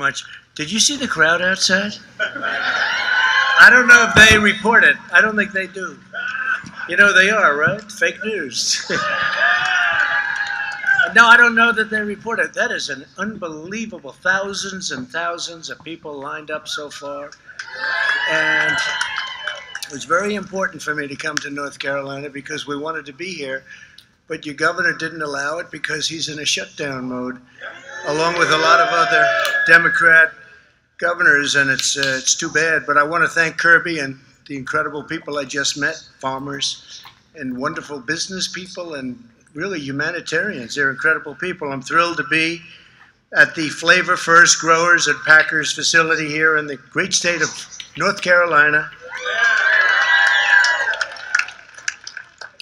much. Did you see the crowd outside? I don't know if they report it. I don't think they do. You know they are, right? Fake news. No, I don't know that they report it. That is an unbelievable, thousands and thousands of people lined up so far. And it was very important for me to come to North Carolina because we wanted to be here, but your governor didn't allow it because he's in a shutdown mode, along with a lot of other Democrat governors, and it's too bad. But I want to thank Kirby and the incredible people I just met, farmers and wonderful business people and really humanitarians. They're incredible people. I'm thrilled to be at the Flavor First Growers and Packers facility here in the great state of North Carolina.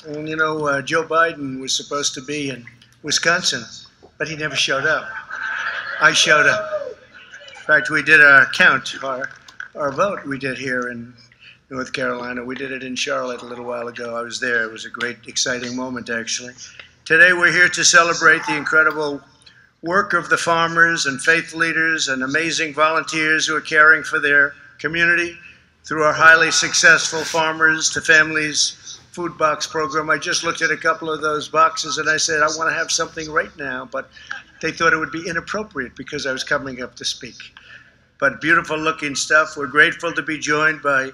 And you know, Joe Biden was supposed to be in Wisconsin, but he never showed up. I showed up. In fact, we did our count, our vote we did here in North Carolina. We did it in Charlotte a little while ago. I was there. It was a great, exciting moment, actually. Today, we're here to celebrate the incredible work of the farmers and faith leaders and amazing volunteers who are caring for their community through our highly successful Farmers to Families food box program. I just looked at a couple of those boxes and I said, I want to have something right now, but they thought it would be inappropriate because I was coming up to speak. But beautiful looking stuff. We're grateful to be joined by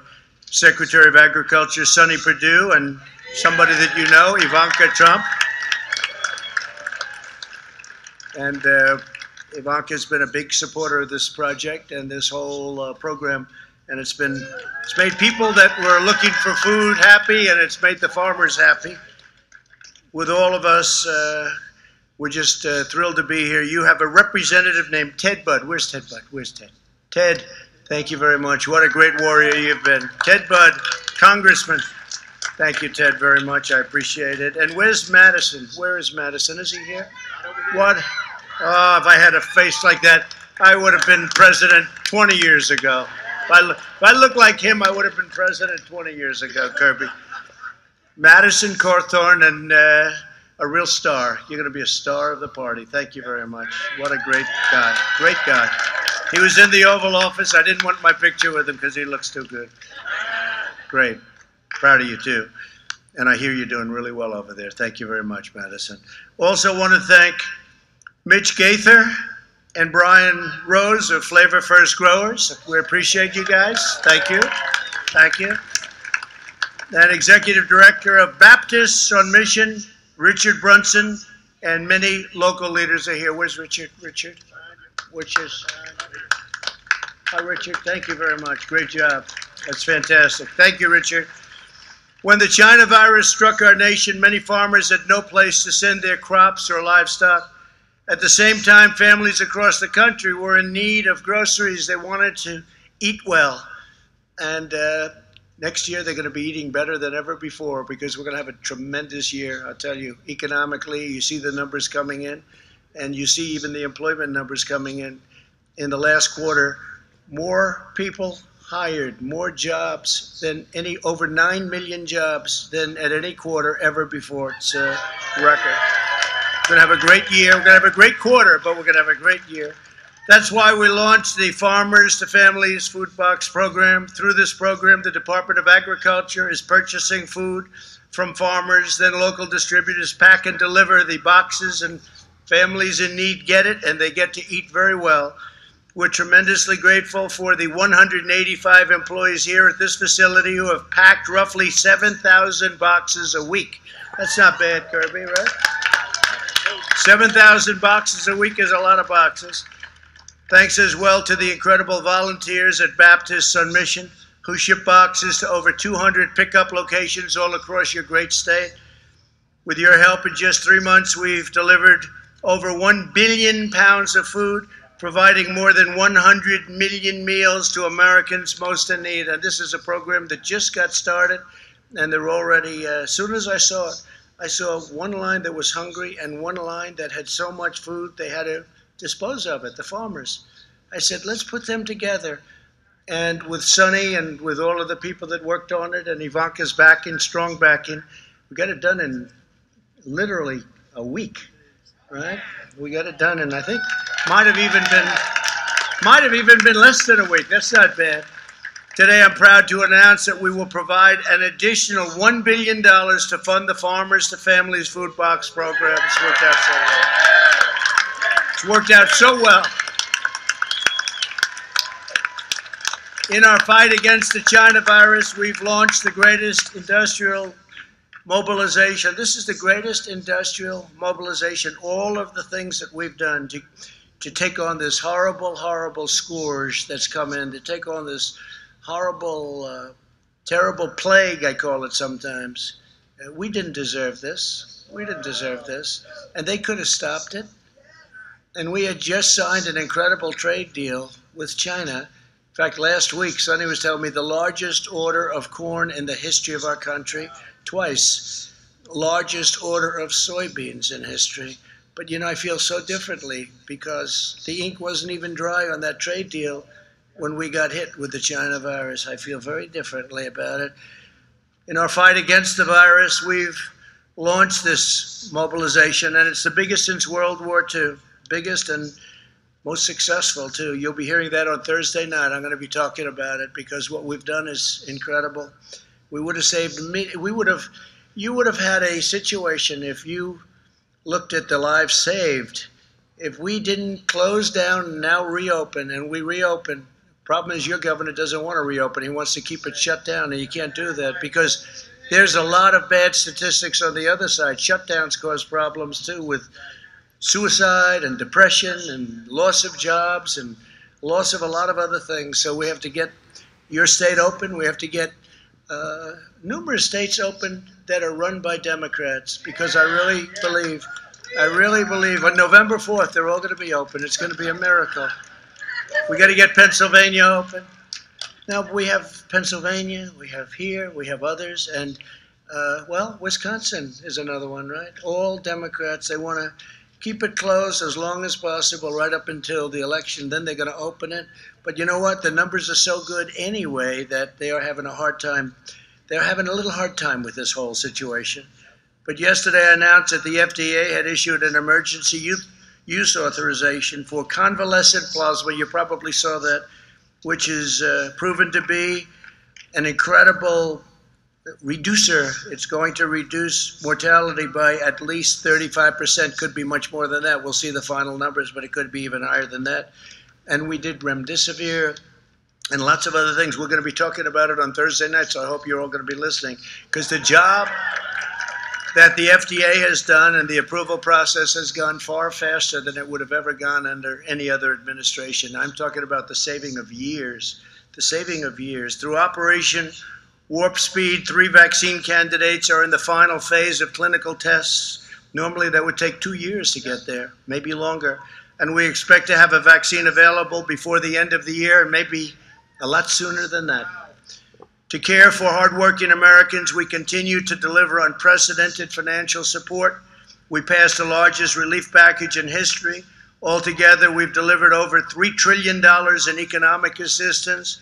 Secretary of Agriculture Sonny Perdue and somebody that you know, Ivanka Trump. And Ivanka's been a big supporter of this project and this whole program. And it's made people that were looking for food happy, and it's made the farmers happy. With all of us, we're just thrilled to be here. You have a representative named Ted Budd. Where's Ted Budd? Where's Ted? Ted, thank you very much. What a great warrior you've been. Ted Budd, Congressman. Thank you, Ted, very much. I appreciate it. And where's Madison? Where is Madison? Is he here? What? Oh, if I had a face like that, I would have been president 20 years ago. If I looked like him, I would have been president 20 years ago, Kirby. Madison Cawthorn, and a real star. You're going to be a star of the party. Thank you very much. What a great guy. Great guy. He was in the Oval Office. I didn't want my picture with him because he looks too good. Great. Proud of you, too. And I hear you're doing really well over there. Thank you very much, Madison. Also want to thank Mitch Gaither and Brian Rose of Flavor First Growers. We appreciate you guys. Thank you. Thank you. And Executive Director of Baptists on Mission, Richard Brunson, and many local leaders are here. Where's Richard? Richard? Which is? Hi, Richard. Thank you very much. Great job. That's fantastic. Thank you, Richard. When the China virus struck our nation, many farmers had no place to send their crops or livestock. At the same time, families across the country were in need of groceries. They wanted to eat well. And next year, they're going to be eating better than ever before because we're going to have a tremendous year. I'll tell you, economically, you see the numbers coming in, and you see even the employment numbers coming in. In the last quarter, more people hired, more jobs than over 9 million jobs than at any quarter ever before. It's a record. We're going to have a great year. We're going to have a great quarter, but we're going to have a great year. That's why we launched the Farmers to Families Food Box Program. Through this program, the Department of Agriculture is purchasing food from farmers. Then local distributors pack and deliver the boxes, and families in need get it, and they get to eat very well. We're tremendously grateful for the 185 employees here at this facility who have packed roughly 7,000 boxes a week. That's not bad, Kirby, right? 7,000 boxes a week is a lot of boxes. Thanks as well to the incredible volunteers at Baptists on Mission who ship boxes to over 200 pickup locations all across your great state. With your help, in just 3 months, we've delivered over 1 billion pounds of food, providing more than 100 million meals to Americans most in need. And this is a program that just got started, and they're already, as soon as I saw it, I saw one line that was hungry and one line that had so much food they had to dispose of it, the farmers. I said, let's put them together. And with Sonny and with all of the people that worked on it and Ivanka's backing, strong backing, we got it done in literally a week, right? We got it done, and I think might have even been Might have even been less than a week. That's not bad. Today, I'm proud to announce that we will provide an additional $1 billion to fund the Farmers to Families Food Box program. It's worked out so well. It's worked out so well. In our fight against the China virus, we've launched the greatest industrial mobilization. This is the greatest industrial mobilization. All of the things that we've done to take on this horrible, horrible scourge that's come in, to take on this horrible, terrible plague, I call it sometimes. We didn't deserve this. We didn't deserve this. And they could have stopped it. And we had just signed an incredible trade deal with China. In fact, last week, Sonny was telling me the largest order of corn in the history of our country, twice. Largest order of soybeans in history. But, you know, I feel so differently because the ink wasn't even dry on that trade deal when we got hit with the China virus. I feel very differently about it. In our fight against the virus, we've launched this mobilization, and it's the biggest since World War II. Biggest and most successful, too. You'll be hearing that on Thursday night. I'm going to be talking about it because what we've done is incredible. We would have saved, you would have had a situation if you looked at the lives saved. If we didn't close down and now reopen, and we reopen, problem is your governor doesn't want to reopen. He wants to keep it shut down, and you can't do that because there's a lot of bad statistics on the other side. Shutdowns cause problems, too, with suicide and depression and loss of jobs and loss of a lot of other things. So we have to get your state open. We have to get numerous states open that are run by Democrats because I really believe on November 4th, they're all going to be open. It's going to be a miracle. We got to get Pennsylvania open. Now, we have Pennsylvania, we have here, we have others, and, well, Wisconsin is another one, right? All Democrats, they want to keep it closed as long as possible right up until the election. Then they're going to open it. But you know what? The numbers are so good anyway that they are having a hard time. They're having a little hard time with this whole situation. But yesterday I announced that the FDA had issued an emergency use authorization for convalescent plasma. You probably saw that, which is proven to be an incredible reducer. It's going to reduce mortality by at least 35%. Could be much more than that. We'll see the final numbers, but it could be even higher than that. And we did remdesivir and lots of other things. We're going to be talking about it on Thursday night, so I hope you're all going to be listening. Because the job that the FDA has done and the approval process has gone far faster than it would have ever gone under any other administration. I'm talking about the saving of years, Through Operation Warp Speed, 3 vaccine candidates are in the final phase of clinical tests. Normally that would take 2 years to get there, maybe longer. And we expect to have a vaccine available before the end of the year, and maybe a lot sooner than that. To care for hardworking Americans, we continue to deliver unprecedented financial support. We passed the largest relief package in history. Altogether, we've delivered over $3 trillion in economic assistance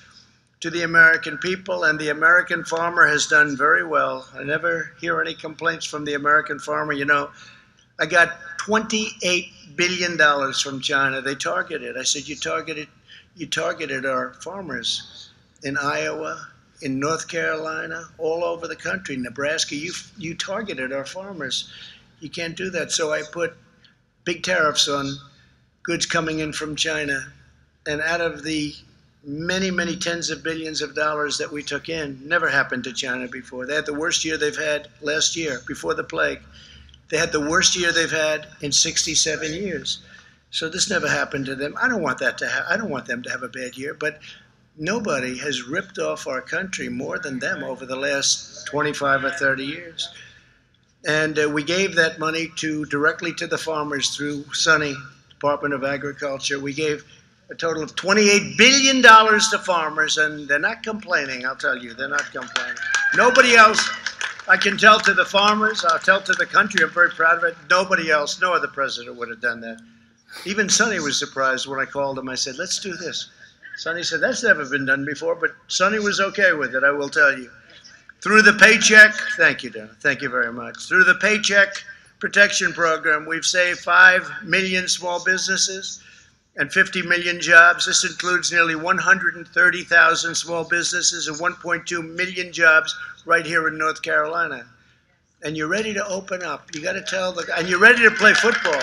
to the American people, and the American farmer has done very well. I never hear any complaints from the American farmer. You know, I got $28 billion from China. They targeted. I said, you targeted our farmers in Iowa, in North Carolina, all over the country, Nebraska. You targeted our farmers. You can't do that. So I put big tariffs on goods coming in from China. And out of the many, many tens of billions of dollars that we took in, never happened to China before. They had the worst year they've had last year, before the plague. They had the worst year they've had in 67 years. So this never happened to them. I don't want that to happen. I don't want them to have a bad year, but nobody has ripped off our country more than them over the last 25 or 30 years. And we gave that money directly to the farmers through Sonny, Department of Agriculture. We gave a total of $28 billion to farmers, and they're not complaining, I'll tell you. They're not complaining. Nobody else, I can tell to the farmers, I'll tell to the country, I'm very proud of it. Nobody else, no other president would have done that. Even Sonny was surprised when I called him. I said, let's do this. Sonny said, that's never been done before, but Sonny was okay with it, I will tell you. Through the Paycheck, thank you, Dana, thank you very much. Through the Paycheck Protection Program, we've saved 5 million small businesses. and 50 million jobs. This includes nearly 130,000 small businesses and 1.2 million jobs right here in North Carolina. And you're ready to open up. You got to tell the, and you're ready to play football.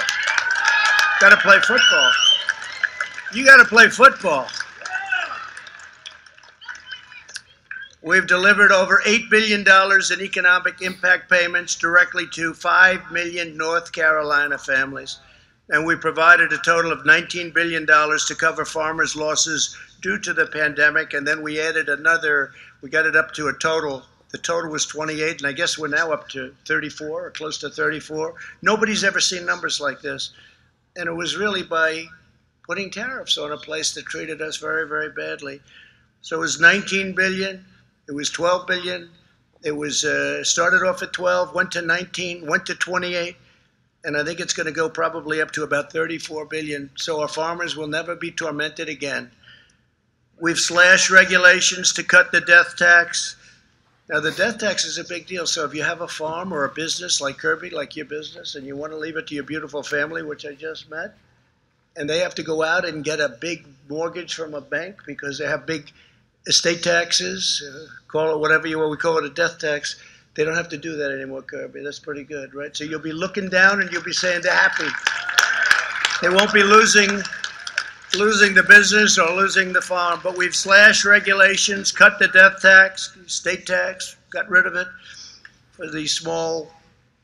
Got to play football. You got to play football. We've delivered over $8 billion in economic impact payments directly to 5 million North Carolina families. And we provided a total of $19 billion to cover farmers' losses due to the pandemic. And then we added another, we got it up to a total. The total was 28, and I guess we're now up to 34 or close to 34. Nobody's ever seen numbers like this. And it was really by putting tariffs on a place that treated us very, very badly. So it was 19 billion. It was 12 billion. It was started off at 12, went to 19, went to 28. And I think it's going to go probably up to about 34 billion. So our farmers will never be tormented again. We've slashed regulations to cut the death tax. Now, the death tax is a big deal. So if you have a farm or a business like Kirby, like your business, and you want to leave it to your beautiful family, which I just met, and they have to go out and get a big mortgage from a bank because they have big estate taxes, call it whatever you want, we call it a death tax. They don't have to do that anymore, Kirby. That's pretty good, right? So you'll be looking down and you'll be saying they're happy. They won't be losing the business or losing the farm. But we've slashed regulations, cut the death tax, state tax, got rid of it for these small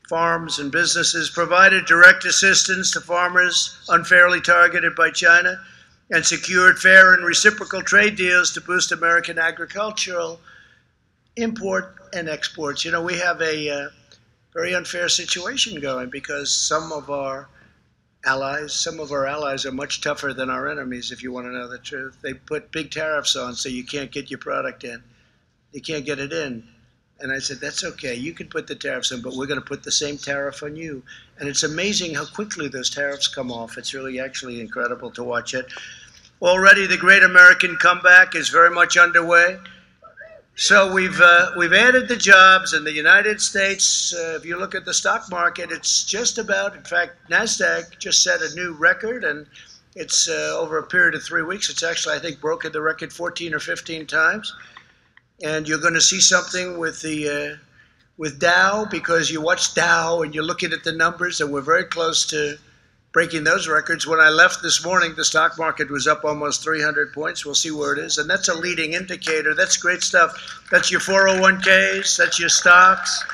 farms and businesses, provided direct assistance to farmers unfairly targeted by China, and secured fair and reciprocal trade deals to boost American agricultural import and exports. You know, we have a very unfair situation going because some of our allies are much tougher than our enemies, if you want to know the truth. They put big tariffs on so you can't get your product in. You can't get it in. And I said, that's okay. You can put the tariffs in, but we're going to put the same tariff on you. And it's amazing how quickly those tariffs come off. It's really actually incredible to watch it. Already the great American comeback is very much underway. So we've added the jobs in the United States. If you look at the stock market, it's just about, in fact, NASDAQ just set a new record, and it's over a period of 3 weeks. It's actually, I think, broken the record 14 or 15 times. And you're going to see something with the with Dow, because you watch Dow and you're looking at the numbers, and we're very close to breaking those records. When I left this morning, the stock market was up almost 300 points. We'll see where it is. And that's a leading indicator. That's great stuff. That's your 401ks. That's your stocks.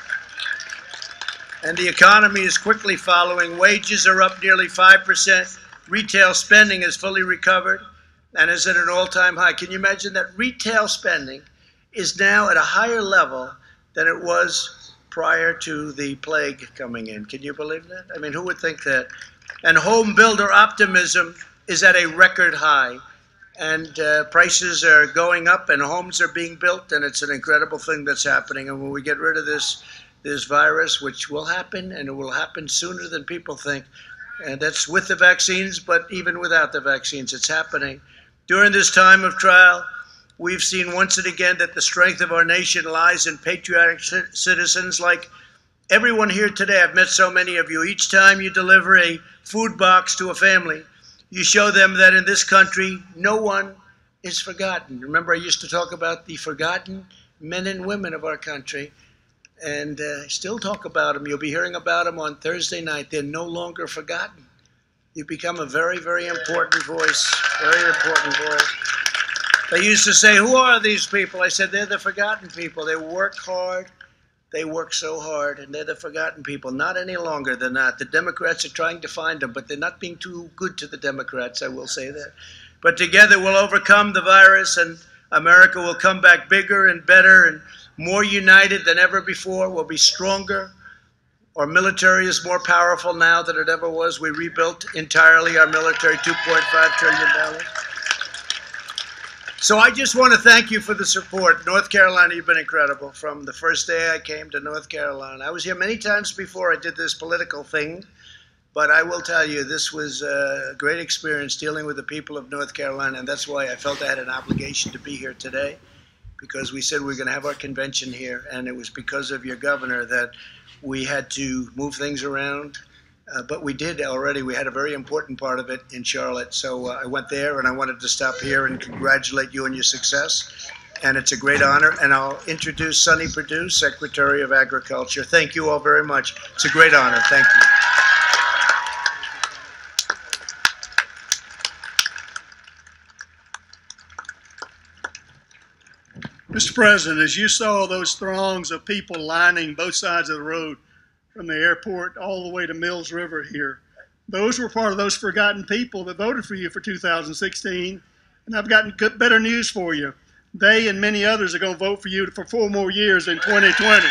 And the economy is quickly following. Wages are up nearly 5%. Retail spending is fully recovered and is at an all-time high. Can you imagine that retail spending is now at a higher level than it was prior to the plague coming in? Can you believe that? I mean, who would think that? And home builder optimism is at a record high. And prices are going up and homes are being built, and it's an incredible thing that's happening. And when we get rid of this virus, which will happen, and it will happen sooner than people think, and that's with the vaccines, but even without the vaccines, it's happening. During this time of trial, we've seen once and again that the strength of our nation lies in patriotic citizens like everyone here today. I've met so many of you. Each time you deliver a food box to a family, you show them that in this country, no one is forgotten. Remember, I used to talk about the forgotten men and women of our country, and still talk about them. You'll be hearing about them on Thursday night. They're no longer forgotten. You've become a very, very important voice, very important voice. They used to say, who are these people? I said, they're the forgotten people. They work hard. They work so hard, and they're the forgotten people. Not any longer, they're not. The Democrats are trying to find them, but they're not being too good to the Democrats, I will say that. But together we'll overcome the virus, and America will come back bigger and better and more united than ever before. We'll be stronger. Our military is more powerful now than it ever was. We rebuilt entirely our military, $2.5 trillion. So I just want to thank you for the support. North Carolina, you've been incredible. From the first day I came to North Carolina. I was here many times before I did this political thing, but I will tell you, this was a great experience dealing with the people of North Carolina, and that's why I felt I had an obligation to be here today, because we said we were going to have our convention here, and it was because of your governor that we had to move things around. But we did already. We had a very important part of it in Charlotte. So I went there, and I wanted to stop here and congratulate you on your success. And it's a great honor. And I'll introduce Sonny Perdue, Secretary of Agriculture. Thank you all very much. It's a great honor. Thank you. Mr. President, as you saw those throngs of people lining both sides of the road from the airport all the way to Mills River here, those were part of those forgotten people that voted for you for 2016. And I've gotten better news for you. They and many others are going to vote for you for 4 more years in 2020.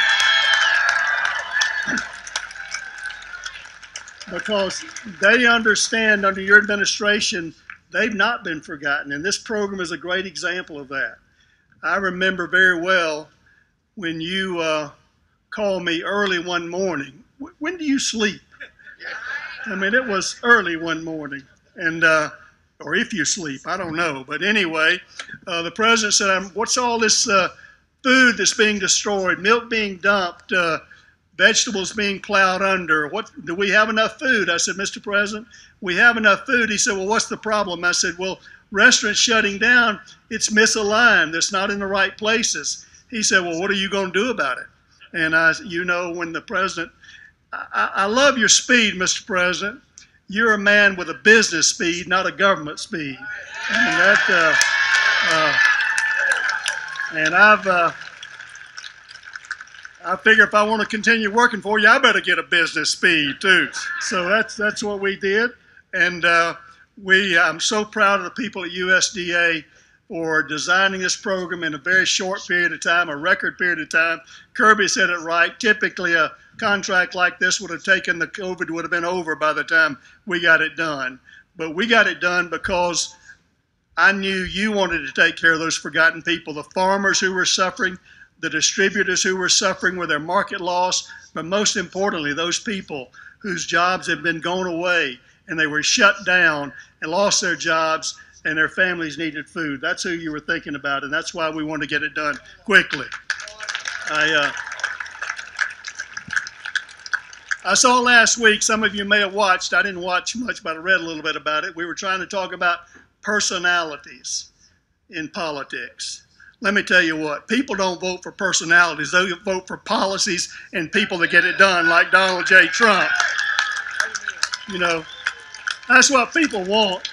Because they understand under your administration, they've not been forgotten. And this program is a great example of that. I remember very well when you called me early one morning. When do you sleep? I mean, it was early one morning, and or if you sleep, I don't know. But anyway, the president said, what's all this food that's being destroyed, milk being dumped, vegetables being plowed under? Do we have enough food? I said, Mr. President, we have enough food. He said, well, what's the problem? I said, well, restaurants shutting down, it's misaligned. It's not in the right places. He said, well, what are you going to do about it? And you know, when the president, I love your speed, Mr. President. You're a man with a business speed, not a government speed. And I figure if I want to continue working for you, I better get a business speed too. So that's what we did. And I'm so proud of the people at USDA for designing this program in a very short period of time, a record period of time. Kirby said it right. Typically, a contract like this would have taken, the COVID would have been over by the time we got it done. But we got it done because I knew you wanted to take care of those forgotten people, the farmers who were suffering, the distributors who were suffering with their market loss, but most importantly, those people whose jobs had been gone away and they were shut down and lost their jobs and their families needed food. That's who you were thinking about, and that's why we wanted to get it done quickly. I saw last week, some of you may have watched, I didn't watch much, but I read a little bit about it. We were trying to talk about personalities in politics. Let me tell you what, people don't vote for personalities, they vote for policies and people that get it done, like Donald J. Trump. You know, that's what people want.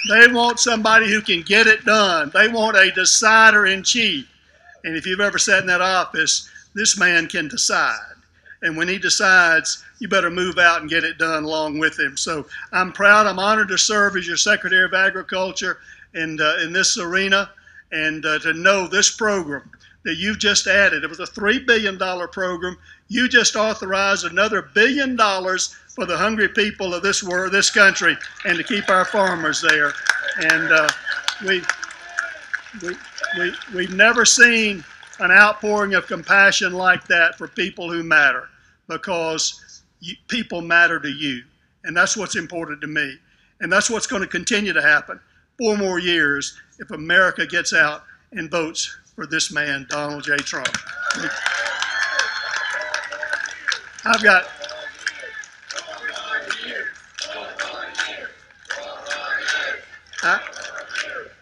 They want somebody who can get it done. They want a decider-in-chief. And if you've ever sat in that office, this man can decide. And when he decides, you better move out and get it done along with him. So I'm proud, I'm honored to serve as your Secretary of Agriculture in this arena, and to know this program that you've just added. It was a $3 billion program. You just authorized another $1 billion for the hungry people of this world, this country, and to keep our farmers there. And we've never seen an outpouring of compassion like that for people who matter, because people matter to you. And that's what's important to me. And that's what's going to continue to happen 4 more years if America gets out and votes for this man, Donald J. Trump.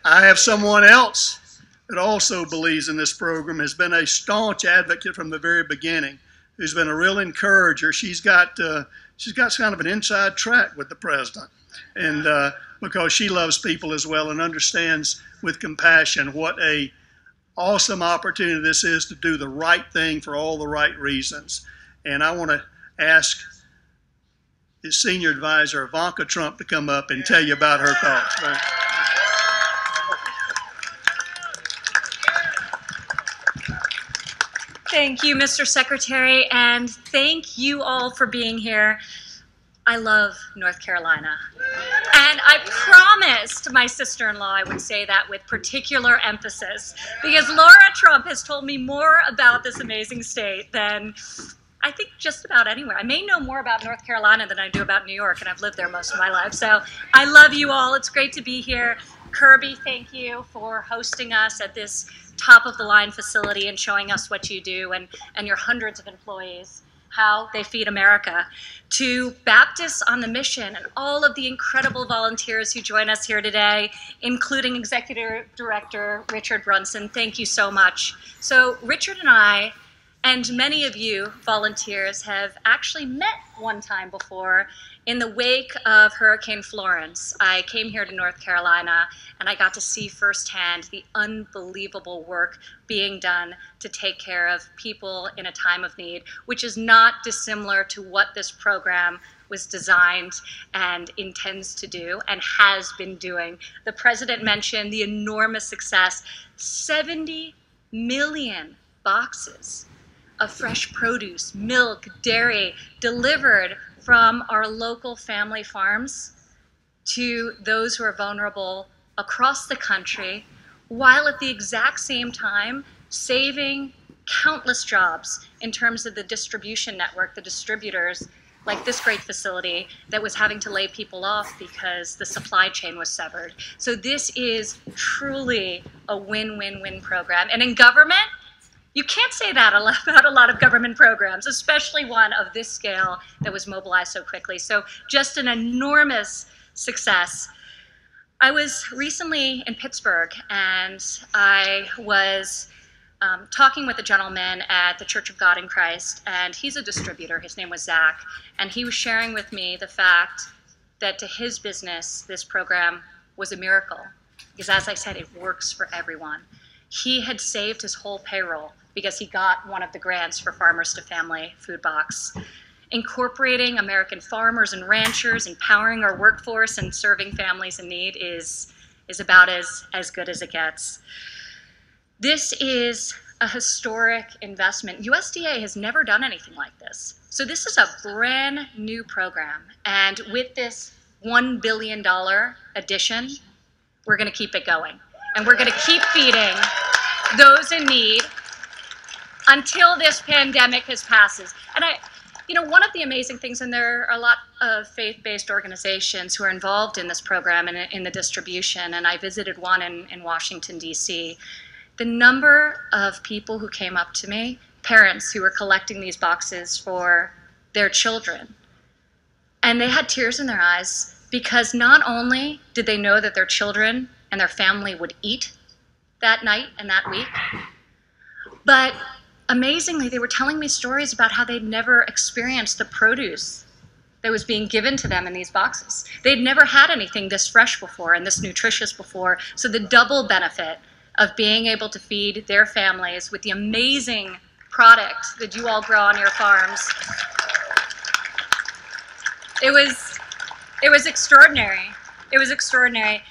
I have someone else that also believes in this program, has been a staunch advocate from the very beginning, who's been a real encourager. She's got kind of an inside track with the president, and because she loves people as well and understands with compassion what a awesome opportunity this is to do the right thing for all the right reasons. And I want to ask his senior advisor, Ivanka Trump, to come up and tell you about her thoughts. Right? Thank you, Mr. Secretary, and thank you all for being here. I love North Carolina. And I promised my sister-in-law I would say that with particular emphasis, because Laura Trump has told me more about this amazing state than I think just about anywhere. I may know more about North Carolina than I do about New York, and I've lived there most of my life. So I love you all. It's great to be here. Kirby, thank you for hosting us at this top-of-the-line facility and showing us what you do, and your hundreds of employees. how they feed America, to Baptists on the Mission and all of the incredible volunteers who join us here today, including Executive Director Richard Brunson. Thank you so much. So Richard and I, and many of you volunteers, have actually met one time before in the wake of Hurricane Florence. I came here to North Carolina and I got to see firsthand the unbelievable work being done to take care of people in a time of need, which is not dissimilar to what this program was designed and intends to do and has been doing. The President mentioned the enormous success, 70 million boxes of fresh produce, milk, dairy, delivered from our local family farms to those who are vulnerable across the country, while at the exact same time saving countless jobs in terms of the distribution network, the distributors, like this great facility that was having to lay people off because the supply chain was severed. So this is truly a win-win-win program. And in government, you can't say that about a lot of government programs, especially one of this scale that was mobilized so quickly. So just an enormous success. I was recently in Pittsburgh and I was talking with a gentleman at the Church of God in Christ, and he's a distributor. His name was Zach, and he was sharing with me the fact that to his business, this program was a miracle, because as I said, it works for everyone. He had saved his whole payroll because he got one of the grants for Farmers to Family Food Box. Incorporating American farmers and ranchers, empowering our workforce, and serving families in need is about as good as it gets. This is a historic investment. USDA has never done anything like this. So this is a brand new program. And with this $1 billion addition, we're going to keep it going. And we're going to keep feeding those in need until this pandemic passes. And one of the amazing things, and there are a lot of faith-based organizations who are involved in this program and in the distribution, and I visited one in Washington, D.C. The number of people who came up to me, parents who were collecting these boxes for their children, and they had tears in their eyes because not only did they know that their children and their family would eat that night and that week, but amazingly, they were telling me stories about how they'd never experienced the produce that was being given to them in these boxes. They'd never had anything this fresh before and this nutritious before. So the double benefit of being able to feed their families with the amazing product that you all grow on your farms, it was extraordinary. It was extraordinary.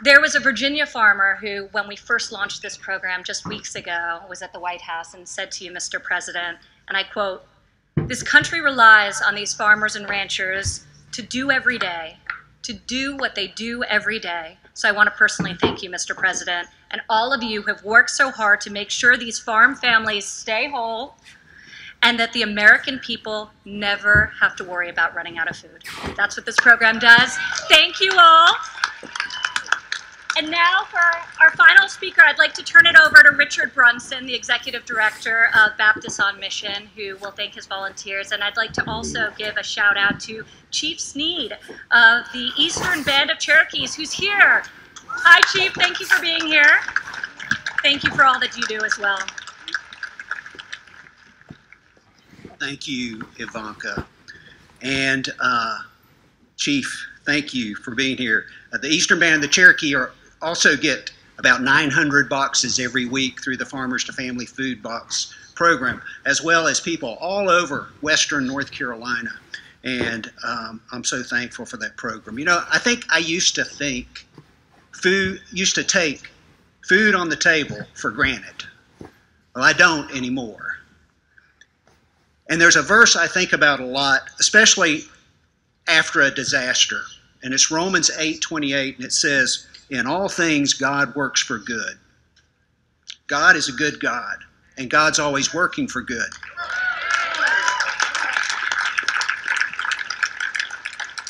There was a Virginia farmer who, when we first launched this program just weeks ago, was at the White House and said to you, Mr. President, and I quote, "This country relies on these farmers and ranchers to do what they do every day. So I want to personally thank you, Mr. President, and all of you who have worked so hard to make sure these farm families stay whole and that the American people never have to worry about running out of food." That's what this program does. Thank you all. And now for our final speaker, I'd like to turn it over to Richard Brunson, the Executive Director of Baptists on Mission, who will thank his volunteers. And I'd like to also give a shout out to Chief Sneed of the Eastern Band of Cherokees, who's here. Hi, Chief. Thank you for being here. Thank you for all that you do as well. Thank you, Ivanka. And Chief, thank you for being here. The Eastern Band of the Cherokee also get about 900 boxes every week through the Farmers to Family Food Box program, as well as people all over Western North Carolina. And I'm so thankful for that program. I think I used to take food on the table for granted. Well, I don't anymore. And there's a verse I think about a lot, especially after a disaster. And it's Romans 8:28, and it says, "In all things God works for good." God is a good God, and God's always working for good.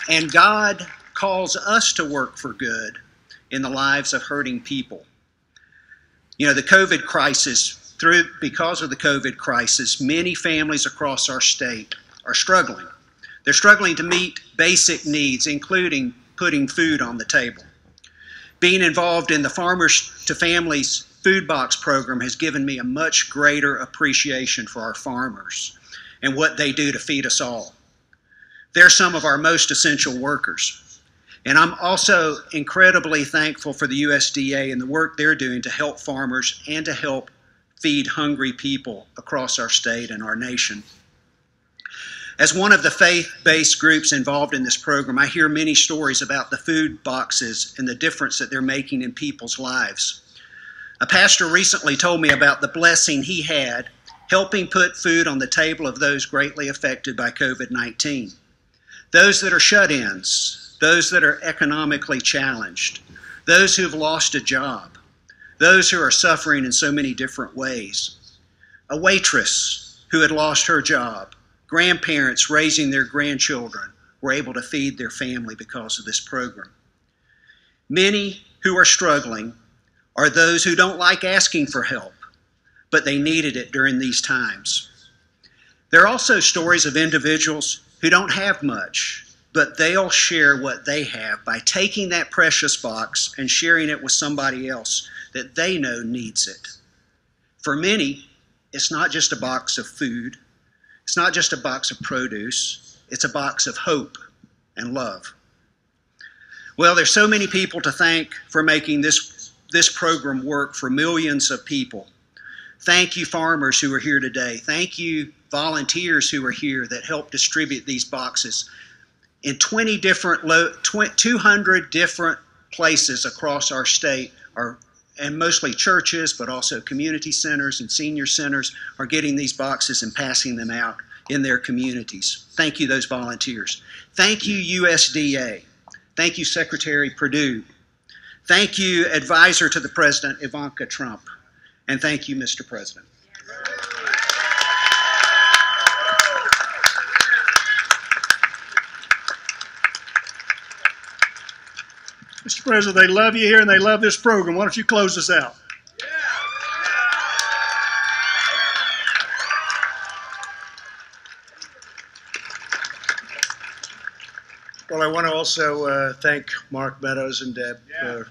And God calls us to work for good in the lives of hurting people. The COVID crisis because of the COVID crisis, many families across our state are struggling. They're struggling to meet basic needs, including putting food on the table. Being involved in the Farmers to Families Food Box program has given me a much greater appreciation for our farmers and what they do to feed us all. They're some of our most essential workers. And I'm also incredibly thankful for the USDA and the work they're doing to help farmers and to help feed hungry people across our state and our nation. As one of the faith-based groups involved in this program, I hear many stories about the food boxes and the difference that they're making in people's lives. A pastor recently told me about the blessing he had helping put food on the table of those greatly affected by COVID-19. Those that are shut-ins, those that are economically challenged, those who have lost a job, those who are suffering in so many different ways. A waitress who had lost her job, grandparents raising their grandchildren were able to feed their family because of this program. Many who are struggling are those who don't like asking for help, but they needed it during these times. There are also stories of individuals who don't have much, but they'll share what they have by taking that precious box and sharing it with somebody else that they know needs it. For many, it's not just a box of food, it's not just a box of produce, it's a box of hope and love. Well, there's so many people to thank for making this program work for millions of people. Thank you, farmers who are here today. Thank you, volunteers who are here that help distribute these boxes in 200 different places across our state, and mostly churches, but also community centers and senior centers are getting these boxes and passing them out in their communities. Thank you, those volunteers. Thank you, USDA. Thank you, Secretary Perdue. Thank you, Advisor to the President, Ivanka Trump. And thank you, Mr. President. Mr. President, they love you here and they love this program. Why don't you close us out? Well, I want to also thank Mark Meadows and Deb for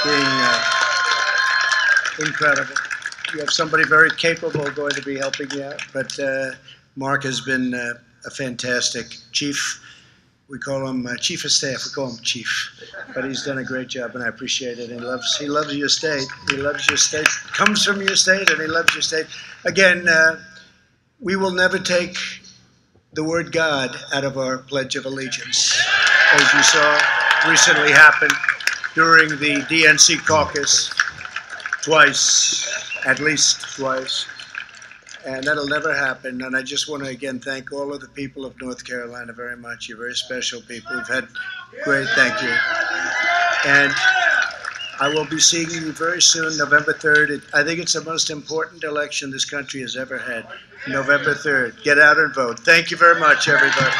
being incredible. You have somebody very capable going to be helping you out, but Mark has been a fantastic chief. We call him chief of staff. We call him chief, but he's done a great job, and I appreciate it. He loves your state. He loves your state. Comes from your state, and he loves your state. Again, we will never take the word God out of our Pledge of Allegiance, as you saw recently happen during the DNC caucus twice, at least twice. And that'll never happen. And I just want to again thank all of the people of North Carolina very much. You're very special people. We've had great, thank you. And I will be seeing you very soon, November 3rd. I think it's the most important election this country has ever had. November 3rd. Get out and vote. Thank you very much, everybody.